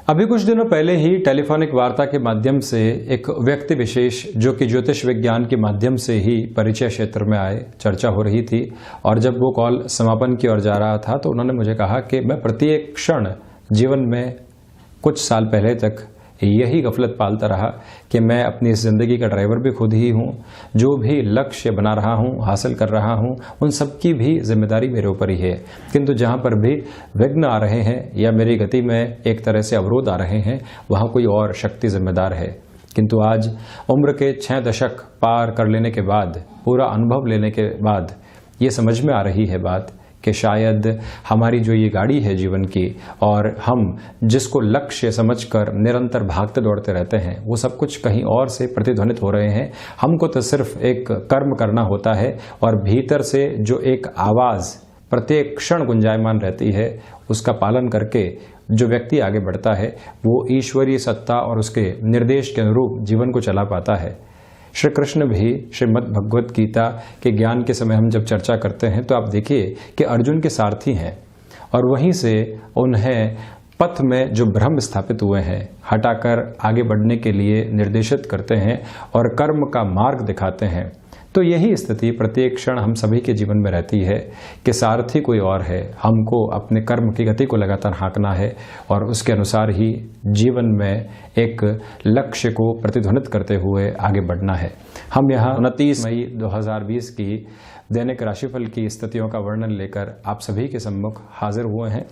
अभी कुछ दिनों पहले ही टेलीफोनिक वार्ता के माध्यम से एक व्यक्ति विशेष जो कि ज्योतिष विज्ञान के माध्यम से ही परिचय क्षेत्र में आए, चर्चा हो रही थी। और जब वो कॉल समापन की ओर जा रहा था तो उन्होंने मुझे कहा कि मैं प्रत्येक क्षण जीवन में कुछ साल पहले तक यही गफलत पालता रहा कि मैं अपनी इस ज़िंदगी का ड्राइवर भी खुद ही हूँ, जो भी लक्ष्य बना रहा हूँ, हासिल कर रहा हूँ, उन सब की भी जिम्मेदारी मेरे ऊपर ही है। किंतु जहाँ पर भी विघ्न आ रहे हैं या मेरी गति में एक तरह से अवरोध आ रहे हैं, वहाँ कोई और शक्ति जिम्मेदार है। किंतु आज उम्र के 6 दशक पार कर लेने के बाद, पूरा अनुभव लेने के बाद ये समझ में आ रही है बात कि शायद हमारी जो ये गाड़ी है जीवन की, और हम जिसको लक्ष्य समझकर निरंतर भागते दौड़ते रहते हैं, वो सब कुछ कहीं और से प्रतिध्वनित हो रहे हैं। हमको तो सिर्फ एक कर्म करना होता है और भीतर से जो एक आवाज़ प्रत्येक क्षण गुंजायमान रहती है, उसका पालन करके जो व्यक्ति आगे बढ़ता है वो ईश्वरीय सत्ता और उसके निर्देश के अनुरूप जीवन को चला पाता है। श्री कृष्ण भी श्रीमद् भगवत गीता के ज्ञान के समय हम जब चर्चा करते हैं तो आप देखिए कि अर्जुन के सारथी हैं और वहीं से उन्हें पथ में जो भ्रम स्थापित हुए हैं हटाकर आगे बढ़ने के लिए निर्देशित करते हैं और कर्म का मार्ग दिखाते हैं। तो यही स्थिति प्रत्येक क्षण हम सभी के जीवन में रहती है कि सारथी कोई और है, हमको अपने कर्म की गति को लगातार हाँकना है और उसके अनुसार ही जीवन में एक लक्ष्य को प्रतिध्वनित करते हुए आगे बढ़ना है। हम यहाँ 29 मई 2020 की दैनिक राशिफल की स्थितियों का वर्णन लेकर आप सभी के सम्मुख हाजिर हुए हैं।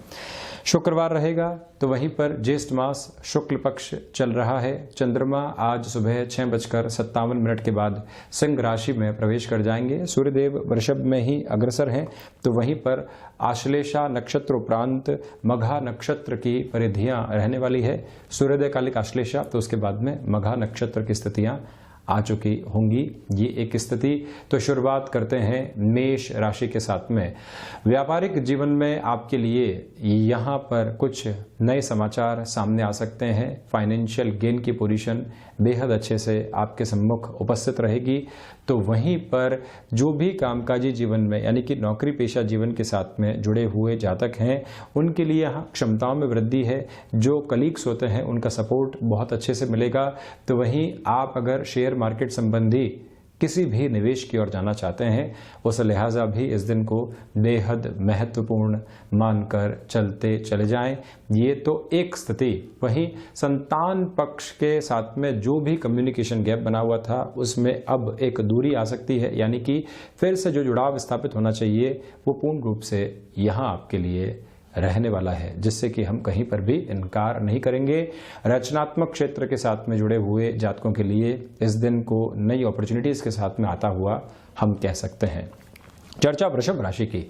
शुक्रवार रहेगा तो वहीं पर ज्येष्ठ मास शुक्ल पक्ष चल रहा है। चंद्रमा आज सुबह 6:57 के बाद सिंह राशि में प्रवेश कर जाएंगे। सूर्यदेव वृषभ में ही अग्रसर हैं, तो वहीं पर आश्लेषा नक्षत्र उपरांत मघा नक्षत्र की परिधियां रहने वाली है। सूर्योदय कालिक आश्लेषा, तो उसके बाद में मघा नक्षत्र की स्थितियां आ चुकी होंगी। ये एक स्थिति। तो शुरुआत करते हैं मेष राशि के साथ में। व्यापारिक जीवन में आपके लिए यहाँ पर कुछ नए समाचार सामने आ सकते हैं। फाइनेंशियल गेन की पोजीशन बेहद अच्छे से आपके सम्मुख उपस्थित रहेगी। तो वहीं पर जो भी कामकाजी जीवन में यानी कि नौकरी पेशा जीवन के साथ में जुड़े हुए जातक हैं, उनके लिए यहाँ क्षमताओं में वृद्धि है। जो कलीग्स होते हैं उनका सपोर्ट बहुत अच्छे से मिलेगा। तो वहीं आप अगर शेयर मार्केट संबंधी किसी भी निवेश की ओर जाना चाहते हैं, उस लिहाजा भी इस दिन को बेहद महत्वपूर्ण मानकर चलते चले जाएं। ये तो एक स्थिति। वहीं संतान पक्ष के साथ में जो भी कम्युनिकेशन गैप बना हुआ था उसमें अब एक दूरी आ सकती है, यानी कि फिर से जो जुड़ाव स्थापित होना चाहिए वो पूर्ण रूप से यहाँ आपके लिए रहने वाला है, जिससे कि हम कहीं पर भी इनकार नहीं करेंगे। रचनात्मक क्षेत्र के साथ में जुड़े हुए जातकों के लिए इस दिन को नई अपॉर्चुनिटीज़ के साथ में आता हुआ हम कह सकते हैं। चर्चा वृषभ राशि की।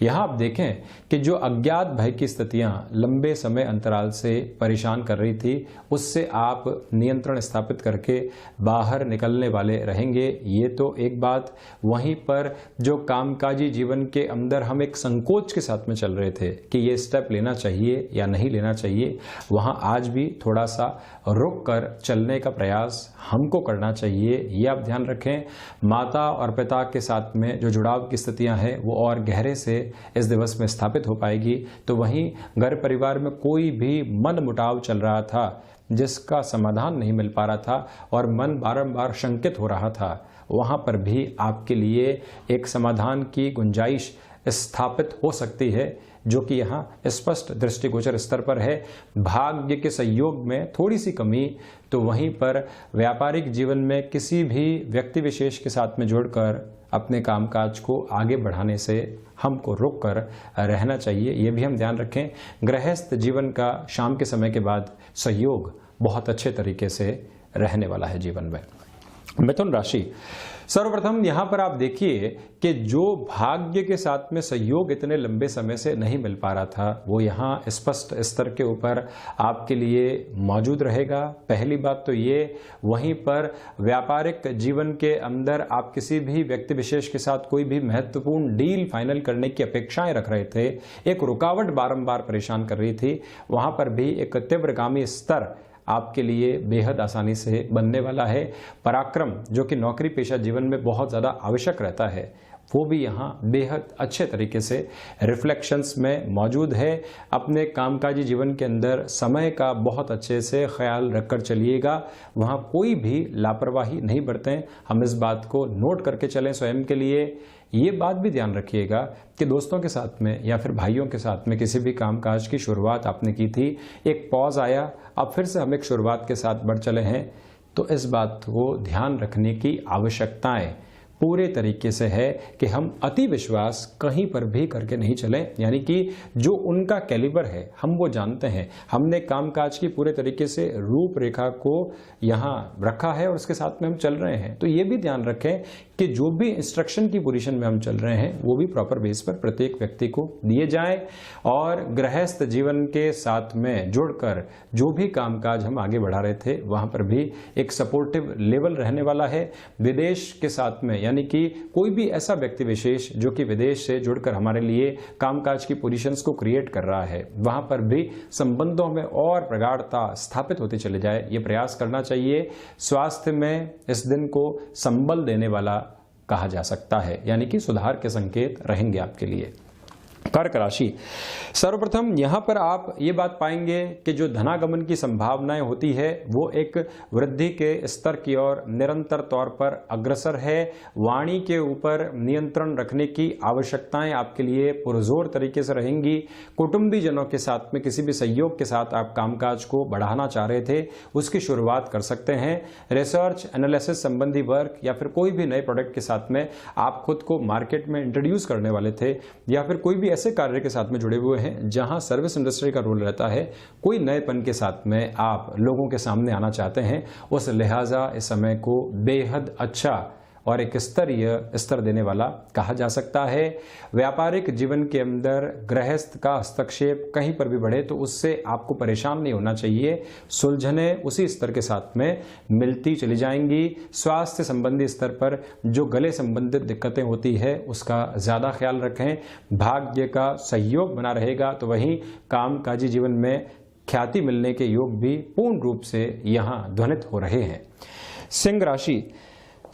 यहाँ आप देखें कि जो अज्ञात भय की स्थितियाँ लंबे समय अंतराल से परेशान कर रही थी, उससे आप नियंत्रण स्थापित करके बाहर निकलने वाले रहेंगे। ये तो एक बात। वहीं पर जो कामकाजी जीवन के अंदर हम एक संकोच के साथ में चल रहे थे कि ये स्टेप लेना चाहिए या नहीं लेना चाहिए, वहाँ आज भी थोड़ा सा रुक कर चलने का प्रयास हमको करना चाहिए। ये आप ध्यान रखें। माता और पिता के साथ में जो जुड़ाव की स्थितियां हैं वो और गहरे से इस दिवस में स्थापित हो पाएगी। तो वहीं घर परिवार में कोई भी मन मुटाव चल रहा था जिसका समाधान नहीं मिल पा रहा था और मन बारंबार शंकित हो रहा था, वहां पर भी आपके लिए एक समाधान की गुंजाइश स्थापित हो सकती है, जो कि यहाँ स्पष्ट दृष्टिगोचर स्तर पर है। भाग्य के संयोग में थोड़ी सी कमी। तो वहीं पर व्यापारिक जीवन में किसी भी व्यक्ति विशेष के साथ में जुड़कर अपने कामकाज को आगे बढ़ाने से हमको रुक कर रहना चाहिए। ये भी हम ध्यान रखें। गृहस्थ जीवन का शाम के समय के बाद सहयोग बहुत अच्छे तरीके से रहने वाला है जीवन में। मिथुन राशि। सर्वप्रथम यहाँ पर आप देखिए कि जो भाग्य के साथ में सहयोग इतने लंबे समय से नहीं मिल पा रहा था, वो यहाँ स्पष्ट स्तर के ऊपर आपके लिए मौजूद रहेगा। पहली बात तो ये। वहीं पर व्यापारिक जीवन के अंदर आप किसी भी व्यक्ति विशेष के साथ कोई भी महत्वपूर्ण डील फाइनल करने की अपेक्षाएं रख रहे थे, एक रुकावट बारंबार परेशान कर रही थी, वहाँ पर भी एक तीव्रगामी स्तर आपके लिए बेहद आसानी से बनने वाला है। पराक्रम जो कि नौकरी पेशा जीवन में बहुत ज़्यादा आवश्यक रहता है, वो भी यहाँ बेहद अच्छे तरीके से रिफ्लेक्शंस में मौजूद है। अपने कामकाजी जीवन के अंदर समय का बहुत अच्छे से ख्याल रखकर चलिएगा, वहाँ कोई भी लापरवाही नहीं बरतें। हम इस बात को नोट करके चलें स्वयं के लिए। ये बात भी ध्यान रखिएगा कि दोस्तों के साथ में या फिर भाइयों के साथ में किसी भी कामकाज की शुरुआत आपने की थी, एक पॉज आया, अब फिर से हम एक शुरुआत के साथ बढ़ चले हैं, तो इस बात को ध्यान रखने की आवश्यकताएं पूरे तरीके से है कि हम अति विश्वास कहीं पर भी करके नहीं चलें। यानी कि जो उनका कैलिबर है हम वो जानते हैं, हमने कामकाज की पूरे तरीके से रूपरेखा को यहाँ रखा है और उसके साथ में हम चल रहे हैं। तो ये भी ध्यान रखें कि जो भी इंस्ट्रक्शन की पोजीशन में हम चल रहे हैं वो भी प्रॉपर बेस पर प्रत्येक व्यक्ति को दिए जाएं और गृहस्थ जीवन के साथ में जुड़कर जो भी कामकाज हम आगे बढ़ा रहे थे वहां पर भी एक सपोर्टिव लेवल रहने वाला है। विदेश के साथ में यानी कि कोई भी ऐसा व्यक्ति विशेष जो कि विदेश से जुड़कर हमारे लिए कामकाज की पोजीशंस को क्रिएट कर रहा है, वहां पर भी संबंधों में और प्रगाढ़ता स्थापित होती चले जाए, ये प्रयास करना चाहिए। स्वास्थ्य में इस दिन को संबल देने वाला कहा जा सकता है, यानी कि सुधार के संकेत रहेंगे आपके लिए। कर्क राशि, सर्वप्रथम यहां पर आप ये बात पाएंगे कि जो धनागमन की संभावनाएं होती है वो एक वृद्धि के स्तर की ओर निरंतर तौर पर अग्रसर है। वाणी के ऊपर नियंत्रण रखने की आवश्यकताएं आपके लिए पुरजोर तरीके से रहेंगी। कुटुंबीजनों के साथ में किसी भी सहयोग के साथ आप कामकाज को बढ़ाना चाह रहे थे, उसकी शुरुआत कर सकते हैं। रिसर्च एनालिसिस संबंधी वर्क या फिर कोई भी नए प्रोडक्ट के साथ में आप खुद को मार्केट में इंट्रोड्यूस करने वाले थे, या फिर कोई भी ऐसे कार्य के साथ में जुड़े हुए हैं जहां सर्विस इंडस्ट्री का रोल रहता है, कोई नएपन के साथ में आप लोगों के सामने आना चाहते हैं, उस लिहाजा इस समय को बेहद अच्छा और एक स्तर देने वाला कहा जा सकता है। व्यापारिक जीवन के अंदर गृहस्थ का हस्तक्षेप कहीं पर भी बढ़े तो उससे आपको परेशान नहीं होना चाहिए, सुलझने उसी स्तर के साथ में मिलती चली जाएंगी। स्वास्थ्य संबंधी स्तर पर जो गले संबंधित दिक्कतें होती है उसका ज्यादा ख्याल रखें। भाग्य का सहयोग बना रहेगा तो वहीं कामकाजी जीवन में ख्याति मिलने के योग भी पूर्ण रूप से यहां ध्वनित हो रहे हैं। सिंह राशि,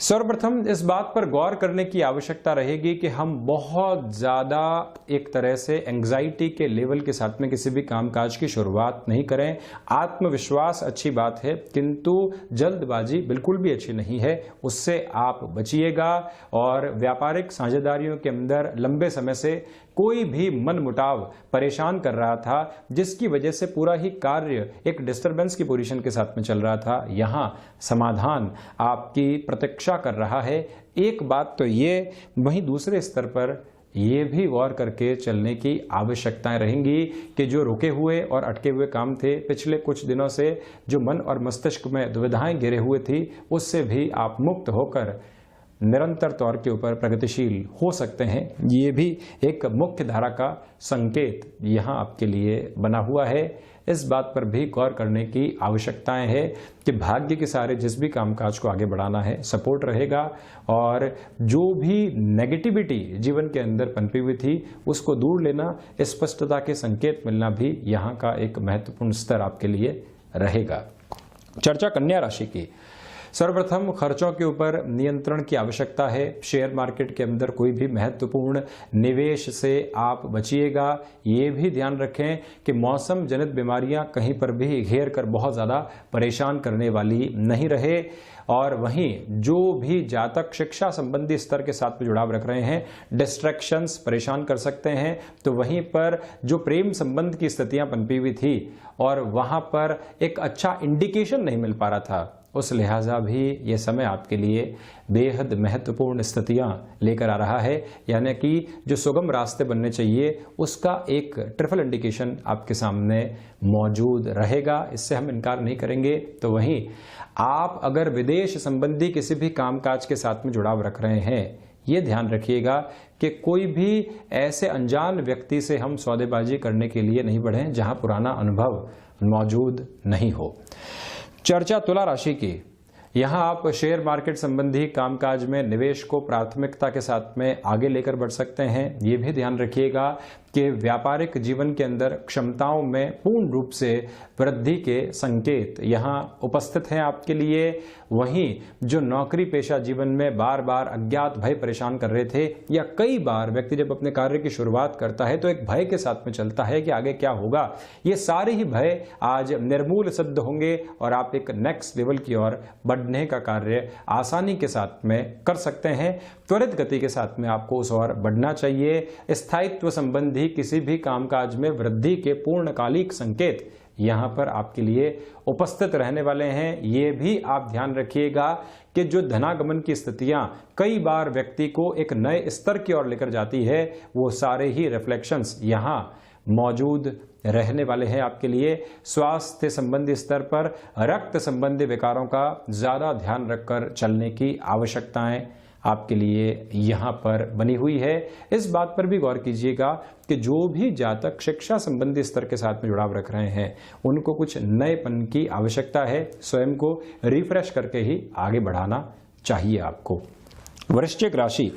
सर्वप्रथम इस बात पर गौर करने की आवश्यकता रहेगी कि हम बहुत ज्यादा एक तरह से एंग्जाइटी के लेवल के साथ में किसी भी कामकाज की शुरुआत नहीं करें। आत्मविश्वास अच्छी बात है किंतु जल्दबाजी बिल्कुल भी अच्छी नहीं है, उससे आप बचिएगा। और व्यापारिक साझेदारियों के अंदर लंबे समय से कोई भी मनमुटाव परेशान कर रहा था, जिसकी वजह से पूरा ही कार्य एक डिस्टरबेंस की पोजीशन के साथ में चल रहा था, यहां समाधान आपकी प्रतीक्षा कर रहा है। एक बात तो ये, वहीं दूसरे स्तर पर ये भी गौर करके चलने की आवश्यकताएं रहेंगी कि जो रुके हुए और अटके हुए काम थे पिछले कुछ दिनों से, जो मन और मस्तिष्क में दुविधाएं घिरे हुए थी, उससे भी आप मुक्त होकर निरंतर तौर के ऊपर प्रगतिशील हो सकते हैं। ये भी एक मुख्य धारा का संकेत यहाँ आपके लिए बना हुआ है। इस बात पर भी गौर करने की आवश्यकताएं है कि भाग्य के सारे जिस भी कामकाज को आगे बढ़ाना है सपोर्ट रहेगा, और जो भी नेगेटिविटी जीवन के अंदर पनपी हुई थी उसको दूर लेना, स्पष्टता के संकेत मिलना भी यहाँ का एक महत्वपूर्ण स्तर आपके लिए रहेगा। चर्चा कन्या राशि की, सर्वप्रथम खर्चों के ऊपर नियंत्रण की आवश्यकता है। शेयर मार्केट के अंदर कोई भी महत्वपूर्ण निवेश से आप बचिएगा। ये भी ध्यान रखें कि मौसम जनित बीमारियां कहीं पर भी घेर कर बहुत ज़्यादा परेशान करने वाली नहीं रहे। और वहीं जो भी जातक शिक्षा संबंधी स्तर के साथ में जुड़ाव रख रहे हैं, डिस्ट्रैक्शंस परेशान कर सकते हैं, तो वहीं पर जो प्रेम संबंध की स्थितियां पनपी हुई थी और वहां पर एक अच्छा इंडिकेशन नहीं मिल पा रहा था, उस लिहाजा भी ये समय आपके लिए बेहद महत्वपूर्ण स्थितियां लेकर आ रहा है। यानी कि जो सुगम रास्ते बनने चाहिए उसका एक ट्रिपल इंडिकेशन आपके सामने मौजूद रहेगा, इससे हम इनकार नहीं करेंगे। तो वहीं आप अगर विदेश संबंधी किसी भी कामकाज के साथ में जुड़ाव रख रहे हैं, ये ध्यान रखिएगा कि कोई भी ऐसे अनजान व्यक्ति से हम सौदेबाजी करने के लिए नहीं बढ़ें जहां पुराना अनुभव मौजूद नहीं हो। चर्चा तुला राशि की, यहां आप शेयर मार्केट संबंधी कामकाज में निवेश को प्राथमिकता के साथ में आगे लेकर बढ़ सकते हैं। ये भी ध्यान रखिएगा कि व्यापारिक जीवन के अंदर क्षमताओं में पूर्ण रूप से वृद्धि के संकेत यहाँ उपस्थित हैं आपके लिए। वहीं जो नौकरी पेशा जीवन में बार बार अज्ञात भय परेशान कर रहे थे, या कई बार व्यक्ति जब अपने कार्य की शुरुआत करता है तो एक भय के साथ में चलता है कि आगे क्या होगा, ये सारे ही भय आज निर्मूल सिद्ध होंगे और आप एक नेक्स्ट लेवल की ओर बढ़ने का कार्य आसानी के साथ में कर सकते हैं। त्वरित गति के साथ में आपको उस ओर बढ़ना चाहिए। स्थायित्व संबंधी किसी भी कामकाज में वृद्धि के पूर्णकालिक संकेत यहाँ पर आपके लिए उपस्थित रहने वाले हैं। ये भी आप ध्यान रखिएगा कि जो धनागमन की स्थितियां कई बार व्यक्ति को एक नए स्तर की ओर लेकर जाती है, वो सारे ही रिफ्लेक्शंस यहाँ मौजूद रहने वाले हैं आपके लिए। स्वास्थ्य संबंधी स्तर पर रक्त संबंधी विकारों का ज्यादा ध्यान रखकर चलने की आवश्यकताएं आपके लिए यहाँ पर बनी हुई है। इस बात पर भी गौर कीजिएगा कि जो भी जातक शिक्षा संबंधी स्तर के साथ में जुड़ाव रख रहे हैं, उनको कुछ नएपन की आवश्यकता है। स्वयं को रिफ्रेश करके ही आगे बढ़ाना चाहिए आपको। वृश्चिक राशि,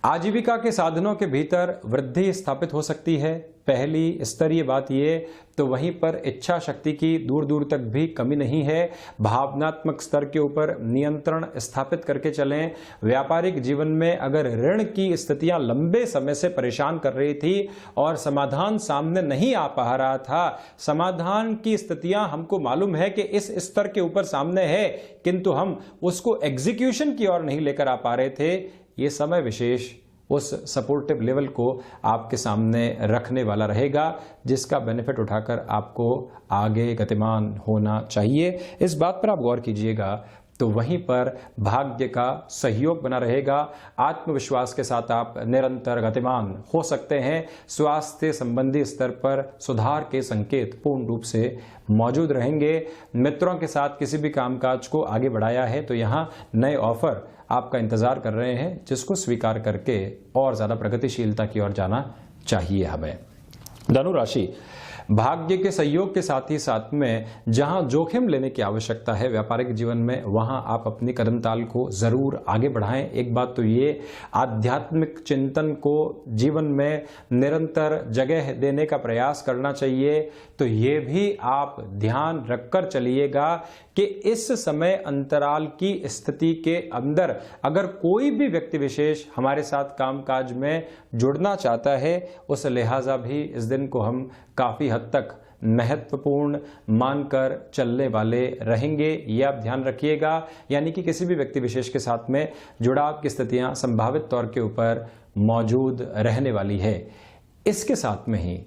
आजीविका के साधनों के भीतर वृद्धि स्थापित हो सकती है। पहली स्तरीय बात ये, तो वहीं पर इच्छा शक्ति की दूर दूर तक भी कमी नहीं है। भावनात्मक स्तर के ऊपर नियंत्रण स्थापित करके चलें। व्यापारिक जीवन में अगर ऋण की स्थितियां लंबे समय से परेशान कर रही थी और समाधान सामने नहीं आ पा रहा था, समाधान की स्थितियां हमको मालूम है कि इस स्तर के ऊपर सामने है, किंतु हम उसको एग्जीक्यूशन की ओर नहीं लेकर आ पा रहे थे, ये समय विशेष उस सपोर्टिव लेवल को आपके सामने रखने वाला रहेगा, जिसका बेनिफिट उठाकर आपको आगे गतिमान होना चाहिए। इस बात पर आप गौर कीजिएगा। तो वहीं पर भाग्य का सहयोग बना रहेगा। आत्मविश्वास के साथ आप निरंतर गतिमान हो सकते हैं। स्वास्थ्य संबंधी स्तर पर सुधार के संकेत पूर्ण रूप से मौजूद रहेंगे। मित्रों के साथ किसी भी कामकाज को आगे बढ़ाया है तो यहाँ नए ऑफर आपका इंतजार कर रहे हैं, जिसको स्वीकार करके और ज्यादा प्रगतिशीलता की ओर जाना चाहिए हमें। धनु राशि, भाग्य के सहयोग के साथ ही साथ में जहां जोखिम लेने की आवश्यकता है व्यापारिक जीवन में, वहां आप अपनी कदम ताल को जरूर आगे बढ़ाएं। एक बात तो ये, आध्यात्मिक चिंतन को जीवन में निरंतर जगह देने का प्रयास करना चाहिए। तो ये भी आप ध्यान रखकर चलिएगा कि इस समय अंतराल की स्थिति के अंदर अगर कोई भी व्यक्ति विशेष हमारे साथ कामकाज में जुड़ना चाहता है, उस लिहाजा भी इस दिन को हम काफी हद तक महत्वपूर्ण मानकर चलने वाले रहेंगे। ये आप ध्यान रखिएगा। यानी कि किसी भी व्यक्ति विशेष के साथ में जुड़ाव की स्थितियां संभावित तौर के ऊपर मौजूद रहने वाली है। इसके साथ में ही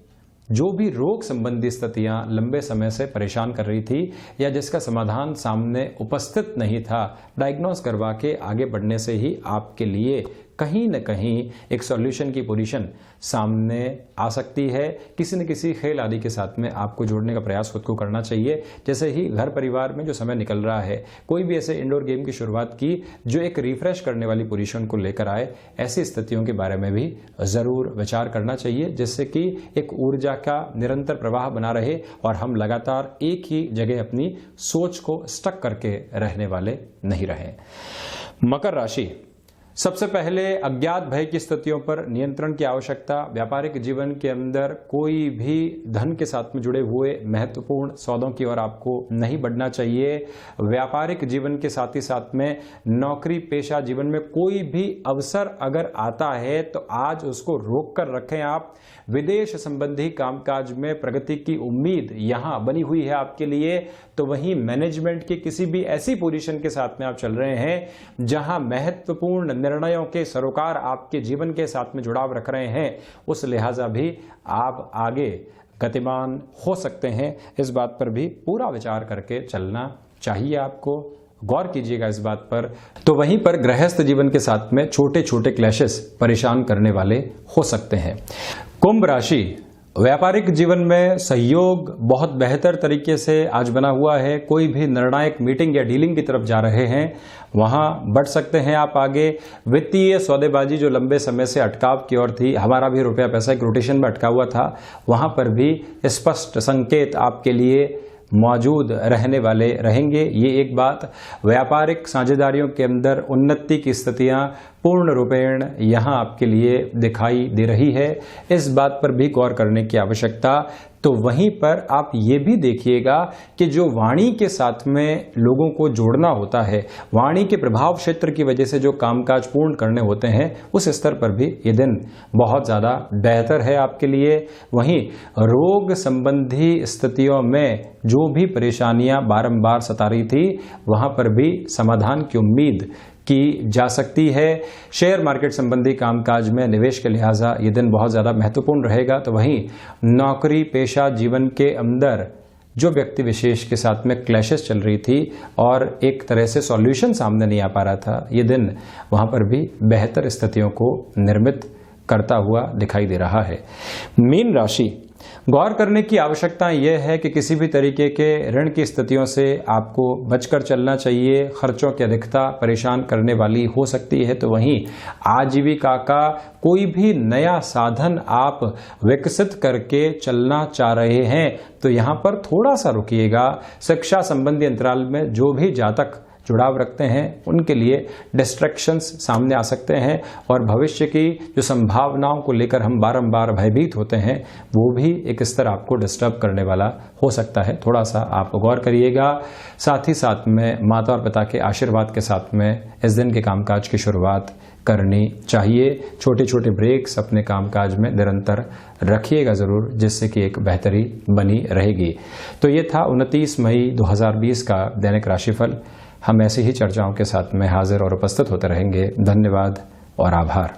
जो भी रोग संबंधी स्थितियां लंबे समय से परेशान कर रही थी या जिसका समाधान सामने उपस्थित नहीं था, डायग्नोस करवा के आगे बढ़ने से ही आपके लिए कहीं न कहीं एक सॉल्यूशन की पोजीशन सामने आ सकती है। किसी न किसी खेल आदि के साथ में आपको जोड़ने का प्रयास खुद को करना चाहिए। जैसे ही घर परिवार में जो समय निकल रहा है, कोई भी ऐसे इंडोर गेम की शुरुआत की जो एक रिफ्रेश करने वाली पोजीशन को लेकर आए, ऐसी स्थितियों के बारे में भी जरूर विचार करना चाहिए, जिससे कि एक ऊर्जा का निरंतर प्रवाह बना रहे और हम लगातार एक ही जगह अपनी सोच को स्टक करके रहने वाले नहीं रहे। मकर राशि, सबसे पहले अज्ञात भय की स्थितियों पर नियंत्रण की आवश्यकता। व्यापारिक जीवन के अंदर कोई भी धन के साथ में जुड़े हुए महत्वपूर्ण सौदों की ओर आपको नहीं बढ़ना चाहिए। व्यापारिक जीवन के साथ ही साथ में नौकरी पेशा जीवन में कोई भी अवसर अगर आता है तो आज उसको रोक कर रखें आप। विदेश संबंधी कामकाज में प्रगति की उम्मीद यहाँ बनी हुई है आपके लिए। तो वहीं मैनेजमेंट की किसी भी ऐसी पोजीशन के साथ में आप चल रहे हैं जहां महत्वपूर्ण निर्णयों के सरोकार आपके जीवन के साथ में जुड़ाव रख रहे हैं, उस लिहाजा भी आप आगे गतिमान हो सकते हैं। इस बात पर भी पूरा विचार करके चलना चाहिए आपको। गौर कीजिएगा इस बात पर। तो वहीं पर गृहस्थ जीवन के साथ में छोटे छोटे क्लैशेस परेशान करने वाले हो सकते हैं। कुंभ राशि, व्यापारिक जीवन में सहयोग बहुत बेहतर तरीके से आज बना हुआ है। कोई भी निर्णायक मीटिंग या डीलिंग की तरफ जा रहे हैं, वहां बढ़ सकते हैं आप आगे। वित्तीय सौदेबाजी जो लंबे समय से अटकाव की ओर थी, हमारा भी रुपया पैसा एक रोटेशन में अटका हुआ था, वहां पर भी स्पष्ट संकेत आपके लिए मौजूद रहने वाले रहेंगे। ये एक बात। व्यापारिक साझेदारियों के अंदर उन्नति की स्थितियां पूर्ण रूपेण यहां आपके लिए दिखाई दे रही है। इस बात पर भी गौर करने की आवश्यकता। तो वहीं पर आप ये भी देखिएगा कि जो वाणी के साथ में लोगों को जोड़ना होता है, वाणी के प्रभाव क्षेत्र की वजह से जो कामकाज पूर्ण करने होते हैं, उस स्तर पर भी ये दिन बहुत ज़्यादा बेहतर है आपके लिए। वहीं रोग संबंधी स्थितियों में जो भी परेशानियां बारंबार सता रही थी, वहां पर भी समाधान की उम्मीद की जा सकती है। शेयर मार्केट संबंधी कामकाज में निवेश के लिहाजा ये दिन बहुत ज़्यादा महत्वपूर्ण रहेगा। तो वहीं नौकरी पेशा जीवन के अंदर जो व्यक्ति विशेष के साथ में क्लैशेस चल रही थी और एक तरह से सॉल्यूशन सामने नहीं आ पा रहा था, ये दिन वहाँ पर भी बेहतर स्थितियों को निर्मित करता हुआ दिखाई दे रहा है। मीन राशि, गौर करने की आवश्यकता यह है कि किसी भी तरीके के ऋण की स्थितियों से आपको बचकर चलना चाहिए। खर्चों की अधिकता परेशान करने वाली हो सकती है। तो वहीं आजीविका का कोई भी नया साधन आप विकसित करके चलना चाह रहे हैं तो यहाँ पर थोड़ा सा रुकिएगा। शिक्षा संबंधी अंतराल में जो भी जातक जुड़ाव रखते हैं उनके लिए डिस्ट्रैक्शंस सामने आ सकते हैं और भविष्य की जो संभावनाओं को लेकर हम बारंबार भयभीत होते हैं, वो भी एक स्तर आपको डिस्टर्ब करने वाला हो सकता है। थोड़ा सा आप गौर करिएगा। साथ ही साथ में माता और पिता के आशीर्वाद के साथ में इस दिन के कामकाज की शुरुआत करनी चाहिए। छोटे छोटे ब्रेक्स अपने कामकाज में निरंतर रखिएगा ज़रूर, जिससे कि एक बेहतरी बनी रहेगी। तो ये था 29 मई 2020 का दैनिक राशिफल। हम ऐसी ही चर्चाओं के साथ में हाजिर और उपस्थित होते रहेंगे। धन्यवाद और आभार।